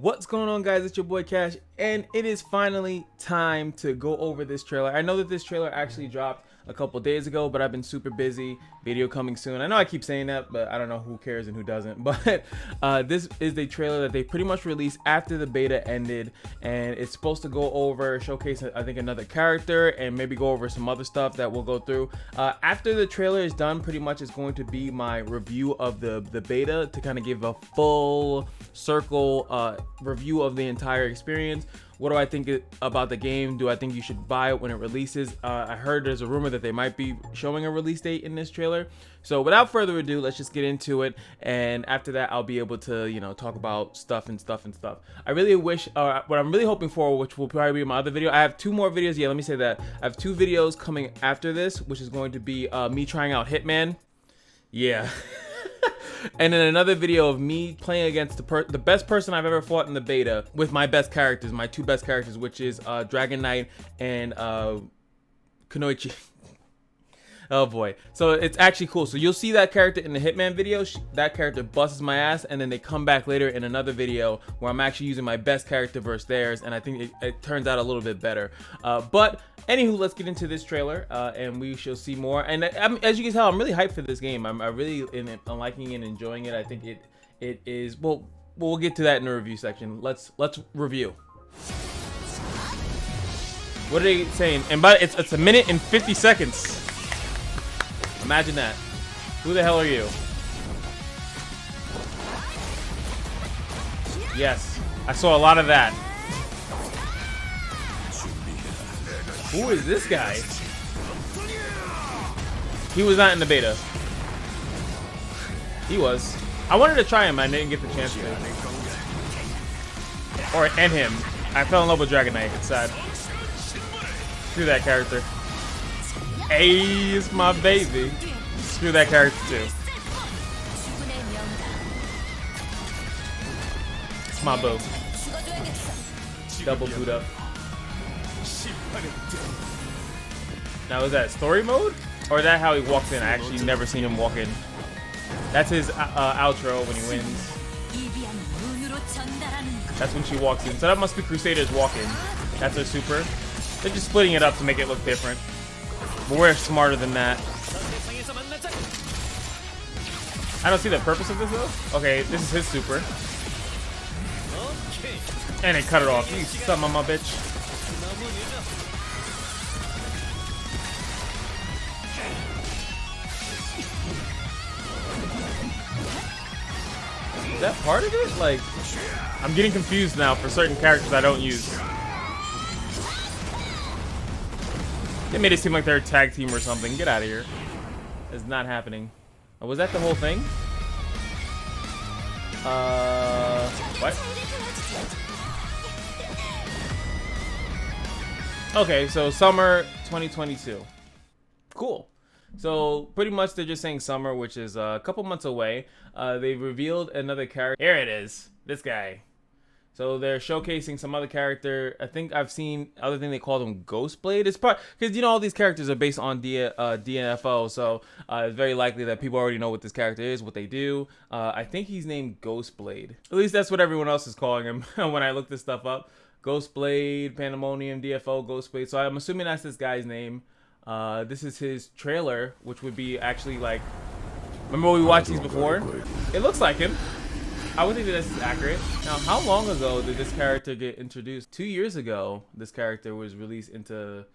What's going on, guys? It's your boy Cash, and it is finally time to go over this trailer. I know that this trailer actually dropped a couple days ago, but I've been super busy. Video coming soon. I know I keep saying that, but I don't know who cares and who doesn't. But this is the trailer that they pretty much released after the beta ended, and it's supposed to go over, showcase I think another character, and maybe go over some other stuff that we'll go through. After the trailer is done, pretty much is going to be my review of the beta to kind of give a full circle review of the entire experience. What do I think about the game? Do I think you should buy it when it releases? I heard there's a rumor that they might be showing a release date in this trailer. So without further ado, let's just get into it. And after that, I'll be able to, you know, talk about stuff. I really wish, what I'm really hoping for, which will probably be my other video. I have two more videos. Yeah, let me say that. I have two videos coming after this, which is going to be me trying out Hitman. Yeah. And then another video of me playing against the best person I've ever fought in the beta with my best characters, my two best characters, which is Dragon Knight and Kunoichi. Oh boy. So it's actually cool. So you'll see that character in the Hitman video. That character busts my ass, and then they come back later in another video where I'm actually using my best character versus theirs, and I think it turns out a little bit better. But anywho, let's get into this trailer, and we shall see more. And as you can tell, I'm really hyped for this game. I'm really I'm liking and enjoying it. I think it is. Well, we'll get to that in the review section. Let's review. What are they saying? And it's a minute and 50 seconds. Imagine that. Who the hell are you? Yes, I saw a lot of that. Who is this guy? He was not in the beta. He was. I wanted to try him, I didn't get the chance to. Or end him. I fell in love with Dragon Knight. It's sad. Screw that character. A's my baby. Screw that character too. It's my boo. Double boot up. Now is that story mode? Or is that how he walks in? I actually never seen him walk in. That's his outro when he wins. That's when she walks in. So that must be Crusaders walking. That's her super. They're just splitting it up to make it look different. But we're smarter than that. I don't see the purpose of this though. Okay, this is his super. And it cut it off. You something on my bitch. Is that part of it? Like, I'm getting confused now for certain characters I don't use. They made it seem like they're a tag team or something. Get out of here. It's not happening. Oh, was that the whole thing? What? Okay, so summer 2022. Cool. So pretty much they're just saying summer, which is a couple months away. They revealed another character. Here it is. This guy. So they're showcasing some other character. I think I've seen other thing they called him Ghostblade. It's part because you know all these characters are based on DNFO, so it's very likely that people already know what this character is, what they do. I think he's named Ghostblade. At least that's what everyone else is calling him when I look this stuff up. Ghostblade, Pandemonium, DFO, Ghostblade. So I'm assuming that's this guy's name. This is his trailer, which would be actually like. Remember when we watched these before? It looks like him. I would think that this is accurate. Now, how long ago did this character get introduced? 2 years ago, this character was released into,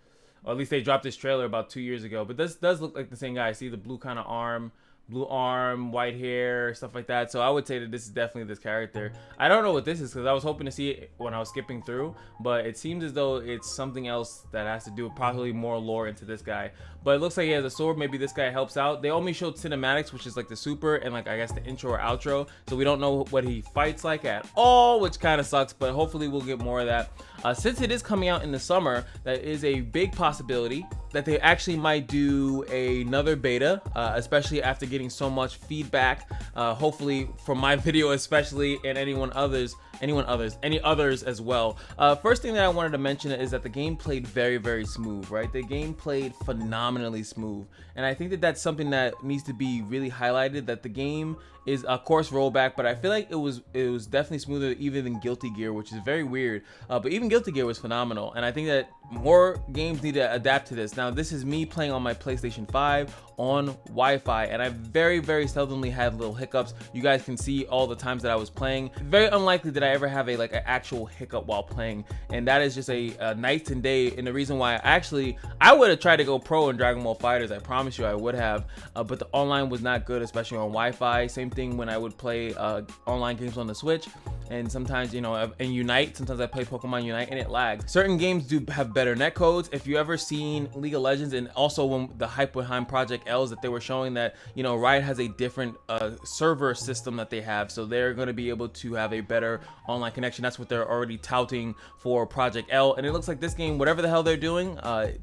or at least they dropped this trailer about 2 years ago. But this does look like the same guy. See the blue kind of arm, blue arm, white hair, stuff like that. So I would say that this is definitely this character. I don't know what this is because I was hoping to see it when I was skipping through, but it seems as though it's something else that has to do with probably more lore into this guy. But it looks like he has a sword. Maybe this guy helps out. They only showed cinematics, which is like the super and like I guess the intro or outro. So we don't know what he fights like at all, which kind of sucks, but hopefully we'll get more of that. Since it is coming out in the summer, that is a big possibility that they actually might do another beta, especially after getting so much feedback, hopefully from my video especially, and anyone others any others as well. First thing that I wanted to mention is that the game played very smooth, right? The game played phenomenally smooth, and I think that that's something that needs to be really highlighted, that the game is of course rollback, but I feel like it was definitely smoother even than Guilty Gear, which is very weird. But even Guilty Gear was phenomenal, and I think that more games need to adapt to this. Now, this is me playing on my PlayStation 5 on Wi-Fi, and I very seldomly had little hiccups. You guys can see all the times that I was playing. Very unlikely that I ever have an actual hiccup while playing, and that is just a night and day. And the reason why I would have tried to go pro in Dragon Ball FighterZ, I promise you I would have, but the online was not good, especially on Wi-Fi. Same thing when I would play online games on the Switch, and sometimes, you know, in Unite, sometimes I play Pokemon Unite and it lags. Certain games do have better netcodes. If you ever seen League of Legends, and also when the hype behind Project L is that they were showing that, you know, Riot has a different server system that they have, so they're going to be able to have a better online connection. That's what they're already touting for Project L, and it looks like this game, whatever the hell they're doing,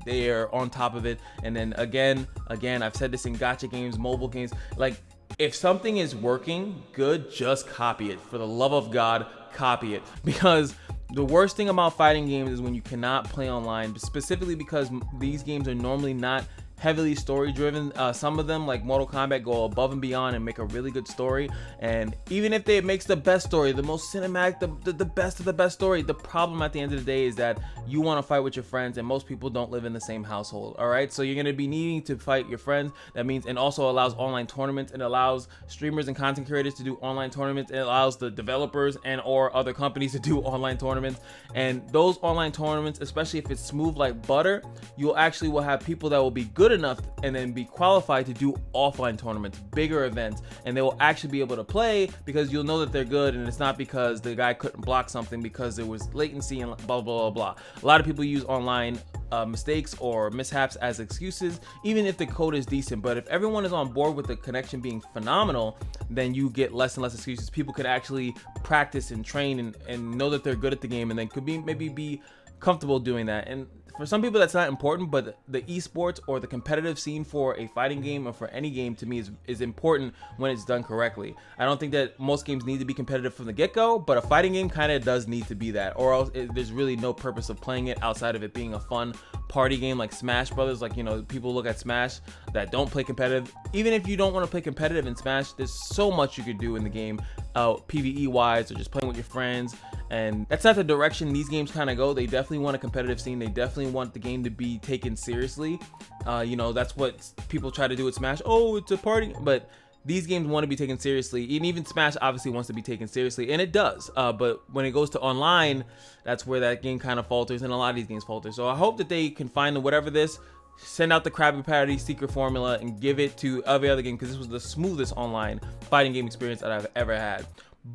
they are on top of it. And then again, I've said this in gacha games, mobile games, like, if something is working good, just copy it. For the love of God, copy it. Because the worst thing about fighting games is when you cannot play online, specifically because these games are normally not heavily story driven. Some of them, like Mortal Kombat, go above and beyond and make a really good story, and even if it makes the best story, the most cinematic, the best of the best story, the problem at the end of the day is that you want to fight with your friends, and most people don't live in the same household. All right, so you're going to be needing to fight your friends. That means, and also allows online tournaments, and allows streamers and content creators to do online tournaments. It allows the developers and or other companies to do online tournaments, and those online tournaments, especially if it's smooth like butter, you'll actually will have people that will be good enough and then be qualified to do offline tournaments, bigger events, and they will actually be able to play because you'll know that they're good, and it's not because the guy couldn't block something because there was latency and blah. A lot of people use online mistakes or mishaps as excuses, even if the code is decent. But if everyone is on board with the connection being phenomenal, then you get less and less excuses. People could actually practice and train and know that they're good at the game, and then could maybe be comfortable doing that. And for some people that's not important, but the esports or the competitive scene for a fighting game or for any game, to me, is important when it's done correctly. I don't think that most games need to be competitive from the get-go, but a fighting game kind of does need to be that, or else there's really no purpose of playing it outside of it being a fun party game like Smash Brothers. Like, you know, people look at Smash that don't play competitive. Even if you don't want to play competitive in Smash, there's so much you could do in the game, PvE wise, or just playing with your friends. And that's not the direction these games kind of go. They definitely want a competitive scene. They definitely want the game to be taken seriously. You know, that's what people try to do with Smash. Oh, it's a party, but these games want to be taken seriously, and even Smash obviously wants to be taken seriously, and it does. But when it goes to online, that's where that game kind of falters, and a lot of these games falter. So I hope that they can find whatever this, send out the Krabby Patty secret formula and give it to every other game, because this was the smoothest online fighting game experience that I've ever had.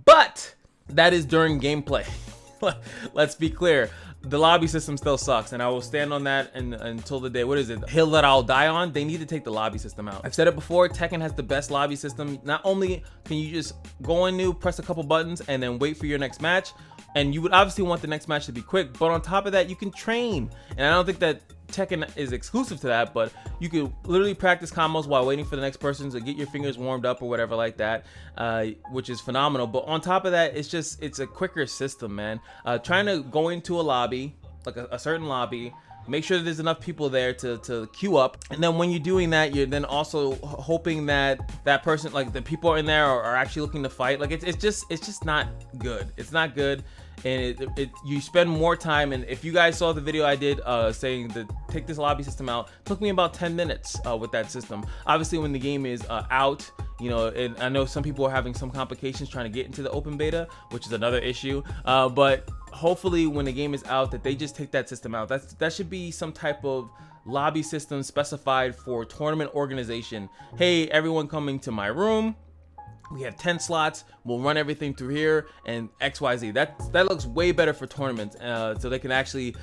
But that is during gameplay. Let's be clear. The lobby system still sucks, and I will stand on that until the day, what is it, hill that I'll die on. They need to take the lobby system out. I've said it before, Tekken has the best lobby system. Not only can you just go in new, press a couple buttons, and then wait for your next match, and you would obviously want the next match to be quick, but on top of that, you can train. And I don't think that Tekken is exclusive to that, but you could literally practice combos while waiting for the next person to get your fingers warmed up or whatever like that, which is phenomenal. But on top of that, it's a quicker system, man. Trying to go into a lobby, like a certain lobby, make sure that there's enough people there to queue up, and then when you're doing that, you're then also hoping that that person, like the people in there, are actually looking to fight. Like it's just not good. It's not good. And you spend more time. And if you guys saw the video I did saying that take this lobby system out, it took me about 10 minutes with that system. Obviously when the game is out, you know, and I know some people are having some complications trying to get into the open beta, which is another issue, but hopefully when the game is out, that they just take that system out. That should be some type of lobby system specified for tournament organization. Hey, everyone coming to my room, we have 10 slots, we'll run everything through here, and XYZ. That looks way better for tournaments, so they can actually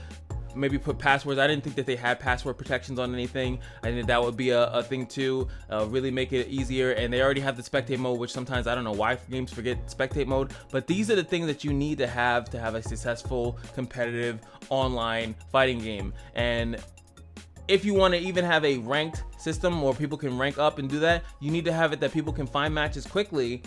maybe put passwords. I didn't think that they had password protections on anything. I think that would be a thing too, really make it easier. And they already have the spectate mode, which sometimes I don't know why games forget spectate mode, but these are the things that you need to have a successful competitive online fighting game. And if you want to even have a ranked system where people can rank up and do that, you need to have it that people can find matches quickly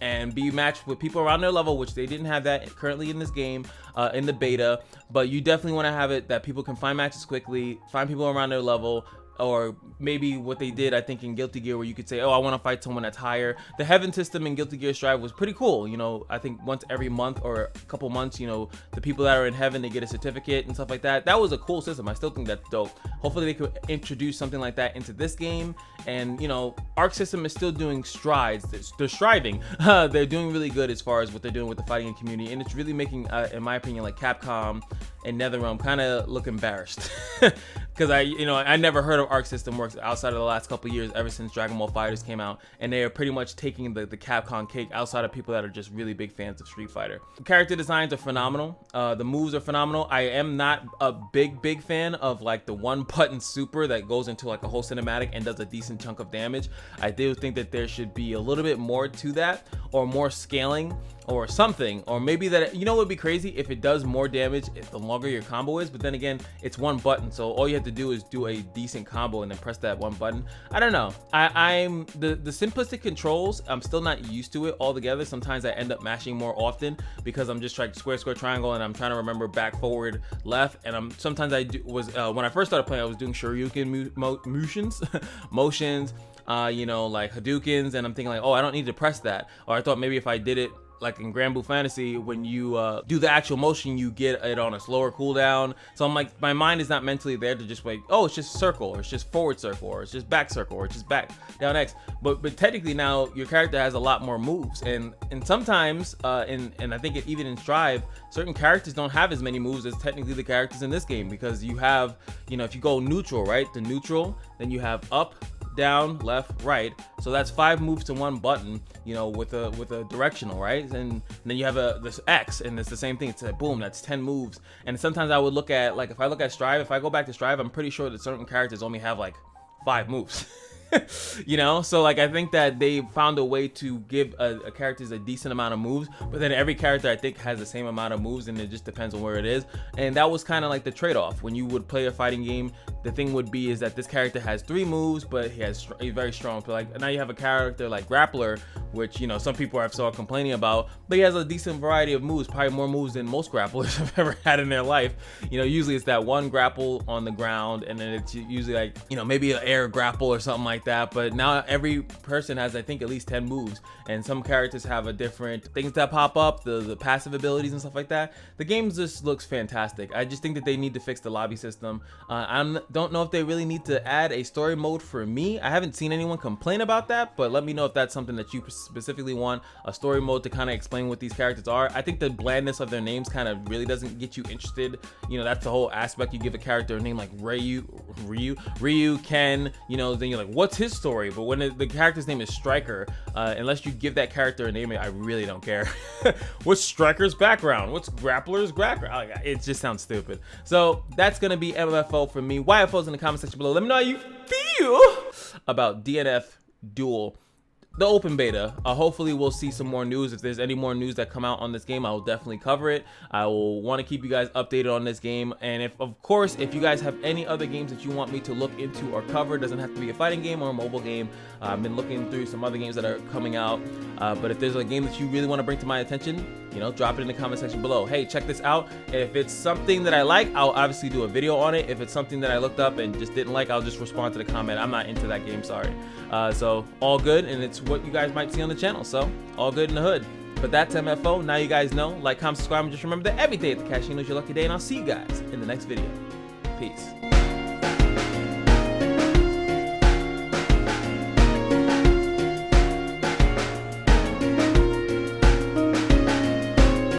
and be matched with people around their level, which they didn't have that currently in this game, in the beta. But you definitely want to have it that people can find matches quickly, find people around their level. Or maybe what they did, I think, in Guilty Gear, where you could say, oh, I want to fight someone that's higher. The heaven system in Guilty Gear Strive was pretty cool. You know, I think once every month or a couple months, you know, the people that are in heaven, they get a certificate and stuff like that. That was a cool system. I still think that's dope. Hopefully they could introduce something like that into this game. And, you know, Arc system is still doing strides. They're striving. They're doing really good as far as what they're doing with the fighting community. And it's really making, in my opinion, like Capcom and NetherRealm kind of look embarrassed. Because I never heard of Arc System Works outside of the last couple years, ever since Dragon Ball FighterZ came out, and they are pretty much taking the Capcom cake outside of people that are just really big fans of Street Fighter. The character designs are phenomenal. The moves are phenomenal. I am not a big fan of like the one button super that goes into like a whole cinematic and does a decent chunk of damage. I do think that there should be a little bit more to that, or more scaling, or something. Or maybe that, you know, it would be crazy if it does more damage the longer your combo is, but then again, it's one button, so all you have to do is do a decent combo and then press that one button. I don't know. I'm the simplistic controls, I'm still not used to it altogether. Sometimes I end up mashing more often because I'm just trying square, triangle, and I'm trying to remember back, forward, left. And sometimes I when I first started playing, I was doing Shoryuken motions, you know, like Hadoukens, and I'm thinking like, oh, I don't need to press that. Or I thought maybe if I did it like in Grand Blue Fantasy, when you do the actual motion, you get it on a slower cooldown. So I'm like, my mind is not mentally there to just like, oh, it's just circle, or it's just forward circle, or it's just back circle, or it's just back down X. But technically now your character has a lot more moves, and sometimes and I think even in Strive, certain characters don't have as many moves as technically the characters in this game, because you have, you know, if you go neutral, right, the neutral, then you have up, down, left, right. So that's 5 moves to one button, you know, with a directional, right? And then you have this X, and it's the same thing. It's like, boom, that's 10 moves. And sometimes I would look at, like, if I look at Strive, if I go back to Strive, I'm pretty sure that certain characters only have like 5 moves. You know, so like I think that they found a way to give a characters a decent amount of moves, but then every character I think has the same amount of moves, and it just depends on where it is. And that was kind of like the trade-off when you would play a fighting game. The thing would be is that this character has 3 moves, but he's very strong. So like now you have a character like Grappler, which, you know, some people I've saw complaining about, but he has a decent variety of moves, probably more moves than most grapplers have ever had in their life. You know, usually it's that one grapple on the ground, and then it's usually like, you know, maybe an air grapple or something like that. But now every person has, I think, at least 10 moves, and some characters have a different things that pop up, the passive abilities and stuff like that. The game just looks fantastic. I just think that they need to fix the lobby system. I don't know if they really need to add a story mode for me. I haven't seen anyone complain about that, but let me know if that's something that you specifically want, a story mode to kind of explain what these characters are. I think the blandness of their names kind of really doesn't get you interested. You know, that's the whole aspect. You give a character a name like Ryu, Ken, you know, then you're like, what's his story? But when the character's name is Striker, unless you give that character a name, I really don't care. What's Striker's background? What's Grappler's background? It just sounds stupid. So that's gonna be MFO for me. YFO's in the comment section below. Let me know how you feel about DNF Duel, the open beta. Hopefully we'll see some more news. If there's any more news that come out on this game, I will definitely cover it. I will want to keep you guys updated on this game. And if, of course, if you guys have any other games that you want me to look into or cover, it doesn't have to be a fighting game or a mobile game. I've been looking through some other games that are coming out, but if there's a game that you really want to bring to my attention, you know, drop it in the comment section below. Hey, check this out. If it's something that I like, I'll obviously do a video on it. If it's something that I looked up and just didn't like, I'll just respond to the comment. I'm not into that game, sorry. So all good, and it's what you guys might see on the channel, so all good in the hood. But that's MFO. Now you guys know. Like, comment, subscribe, and just remember that every day at the casino is your lucky day, and I'll see you guys in the next video. Peace.